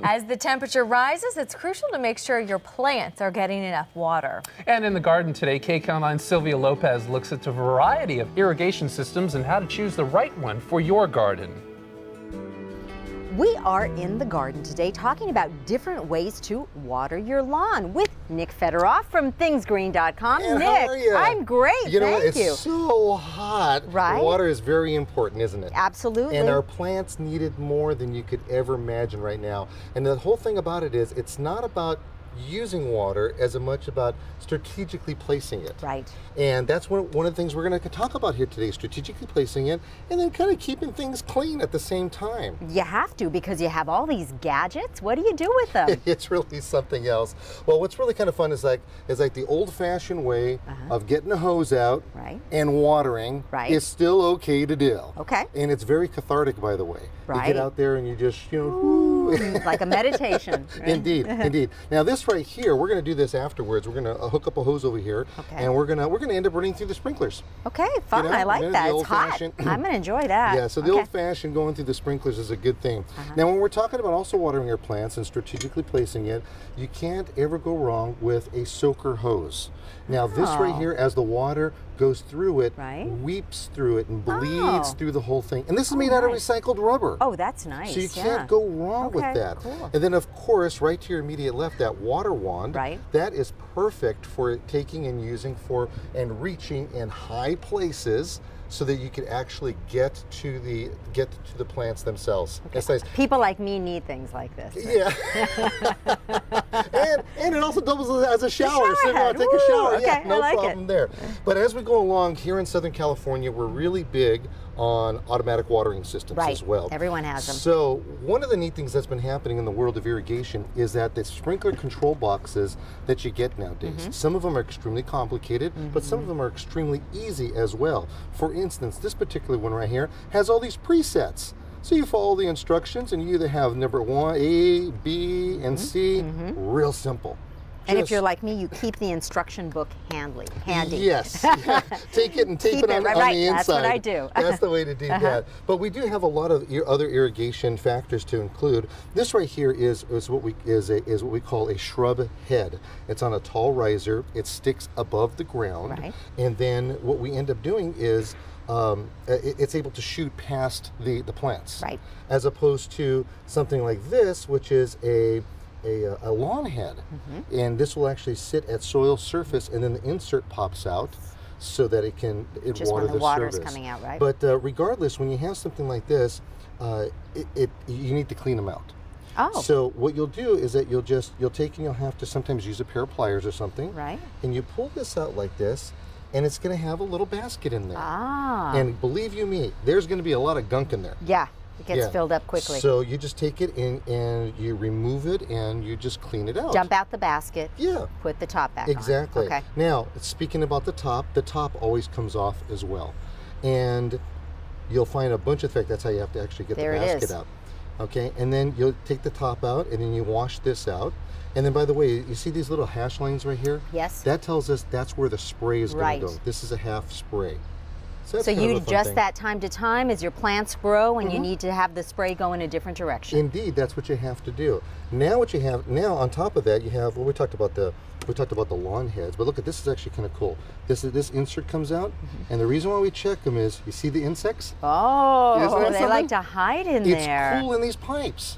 As the temperature rises, it's crucial to make sure your plants are getting enough water. And in the garden today, KCAL 9's Sylvia Lopez looks at a variety of irrigation systems and how to choose the right one for your garden. We are in the garden today talking about different ways to water your lawn with Nick Federoff from thingsgreen.com. And Nick, how are you? I'm great, you know, thank you. It's so hot. Right? Water is very important, isn't it? Absolutely. And our plants need it more than you could ever imagine right now. And the whole thing about it is, it's not about using water as much about strategically placing it. Right. And that's one of the things we're going to talk about here today, strategically placing it and then kind of keeping things clean at the same time. You have to, because you have all these gadgets. What do you do with them? It's really something else. Well, what's really kind of fun is like the old-fashioned way of getting a hose out and watering is still okay to do. Okay. And it's very cathartic, by the way. Right. You get out there and you just, you know, Ooh, like a meditation. Right? Indeed, indeed. Now this right here, we're going to do this afterwards. We're going to hook up a hose over here, and we're going to end up running through the sprinklers. Okay, fun. I like that. It's hot. I'm going to enjoy that. Yeah. So the old-fashioned going through the sprinklers is a good thing. Now, when we're talking about also watering your plants and strategically placing it, you can't ever go wrong with a soaker hose. Now this right here, as the water goes through it, weeps through it and bleeds through the whole thing. And this is made out of recycled rubber. Oh, that's nice. So you can't go wrong with that. Cool. And then, of course, right to your immediate left, that water wand, that is perfect for taking and using for and reaching in high places, so that you can actually get to the plants themselves. That's nice. People like me need things like this. Yeah. and it also doubles as a shower. So you want to take a shower. Okay, no problem there. But as we go along here in Southern California, we're really big on automatic watering systems as well. Everyone has them. So one of the neat things that's been happening in the world of irrigation is that the sprinkler control boxes that you get nowadays, some of them are extremely complicated, but some of them are extremely easy as well. For instance, this particular one right here has all these presets. So you follow the instructions and you either have number 1, A, B, and C, real simple. And if you're like me, you keep the instruction book handy. Yes. Yeah. Take it and tape it on the inside. That's what I do. That's the way to do that. But we do have a lot of other irrigation factors to include. This right here is what we call a shrub head. It's on a tall riser. It sticks above the ground. And then what we end up doing is it's able to shoot past the plants. As opposed to something like this, which is a lawn head, and this will actually sit at soil surface, and then the insert pops out so that it can water the water's surface. Coming out, right? But regardless, when you have something like this, you need to clean them out. So what you'll do is that you'll take and you'll have to sometimes use a pair of pliers or something, and you pull this out like this, and it's going to have a little basket in there. And believe you me, there's going to be a lot of gunk in there. Yeah. It gets filled up quickly. So you just take it in and you remove it and you just clean it out. Dump out the basket. Yeah. Put the top back on. Exactly. Okay. Now, speaking about the top always comes off as well. And you'll find a bunch of things. That's how you have to actually get the basket out. Okay. And then you'll take the top out and then you wash this out. And then, by the way, you see these little hash lines right here? Yes. That tells us that's where the spray is going to go. This is a half spray. So you adjust that time to time as your plants grow, and you need to have the spray go in a different direction. Indeed, that's what you have to do. Now, on top of that, you have we talked about the lawn heads, but look at this is actually kind of cool. This insert comes out, and the reason why we check them is you see the insects. Oh, they like to hide in there. It's cool in these pipes.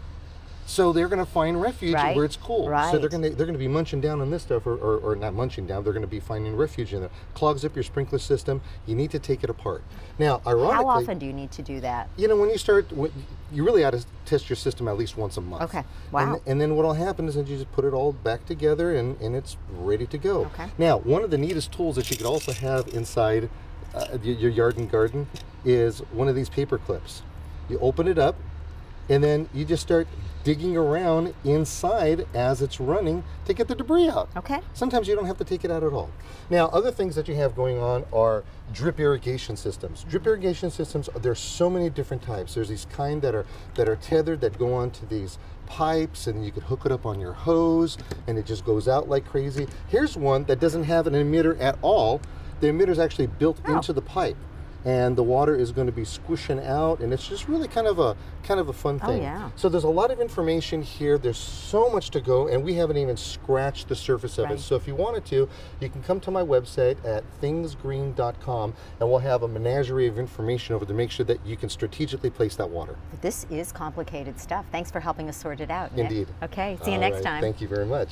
So they're going to find refuge where it's cool. So they're going to be munching down on this stuff, or not munching down. They're going to be finding refuge in there. Clogs up your sprinkler system. You need to take it apart. Now, ironically, how often do you need to do that? You know, when you start, you really ought to test your system at least once a month. Okay. Wow. And then what will happen is that you just put it all back together, and it's ready to go. Okay. Now, one of the neatest tools that you could also have inside your yard and garden is one of these paper clips. You open it up, and then you just start digging around inside as it's running to get the debris out. Okay. Sometimes you don't have to take it out at all. Now, other things that you have going on are drip irrigation systems. Drip irrigation systems, there's so many different types. There's these kind that are tethered, that go onto these pipes, and you could hook it up on your hose, and it just goes out like crazy. Here's one that doesn't have an emitter at all. The emitter is actually built into the pipe. and the water is going to be squishing out, and it's just really kind of a fun thing. Oh, yeah. So there's a lot of information here. There's so much to go, and we haven't even scratched the surface of it. So if you wanted to, you can come to my website at thingsgreen.com, and we'll have a menagerie of information over to make sure that you can strategically place that water. This is complicated stuff. Thanks for helping us sort it out, Nick. Indeed. Okay, see you next time. Thank you very much.